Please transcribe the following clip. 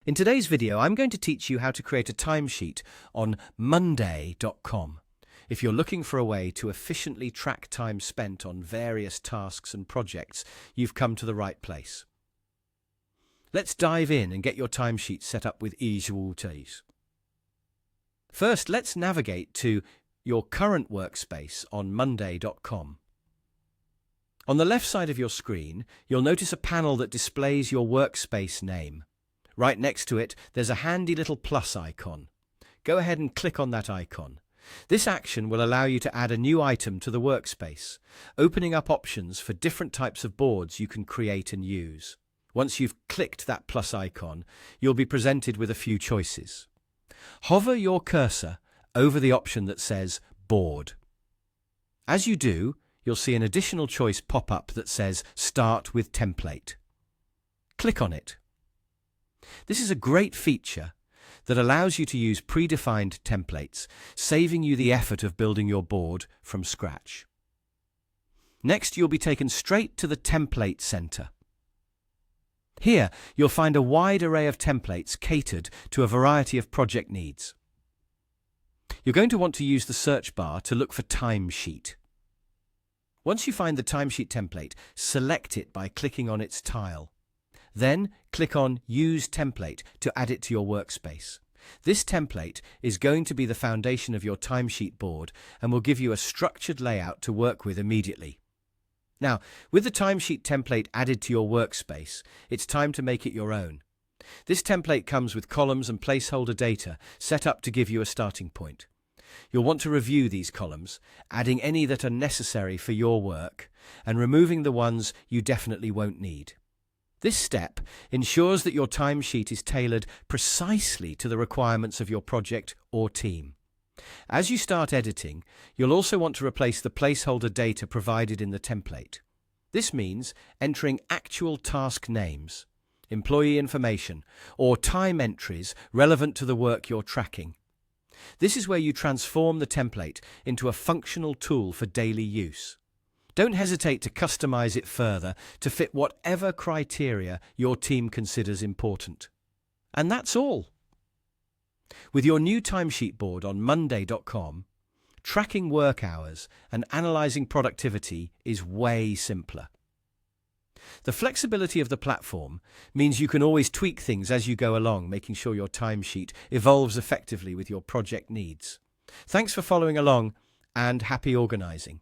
In today's video, I'm going to teach you how to create a timesheet on Monday.com. If you're looking for a way to efficiently track time spent on various tasks and projects, you've come to the right place. Let's dive in and get your timesheet set up with ease. First, let's navigate to your current workspace on Monday.com. On the left side of your screen, you'll notice a panel that displays your workspace name. Right next to it, there's a handy little plus icon. Go ahead and click on that icon. This action will allow you to add a new item to the workspace, opening up options for different types of boards you can create and use. Once you've clicked that plus icon, you'll be presented with a few choices. Hover your cursor over the option that says Board. As you do, you'll see an additional choice pop up that says Start with Template. Click on it. This is a great feature that allows you to use predefined templates, saving you the effort of building your board from scratch. Next, you'll be taken straight to the Template Center. Here, you'll find a wide array of templates catered to a variety of project needs. You're going to want to use the search bar to look for Timesheet. Once you find the timesheet template, select it by clicking on its tile. Then click on Use Template to add it to your workspace. This template is going to be the foundation of your timesheet board and will give you a structured layout to work with immediately. Now, with the timesheet template added to your workspace, it's time to make it your own. This template comes with columns and placeholder data set up to give you a starting point. You'll want to review these columns, adding any that are necessary for your work and removing the ones you definitely won't need. This step ensures that your timesheet is tailored precisely to the requirements of your project or team. As you start editing, you'll also want to replace the placeholder data provided in the template. This means entering actual task names, employee information, or time entries relevant to the work you're tracking. This is where you transform the template into a functional tool for daily use. Don't hesitate to customize it further to fit whatever criteria your team considers important. And that's all. With your new timesheet board on Monday.com, tracking work hours and analyzing productivity is way simpler. The flexibility of the platform means you can always tweak things as you go along, making sure your timesheet evolves effectively with your project needs. Thanks for following along and happy organizing.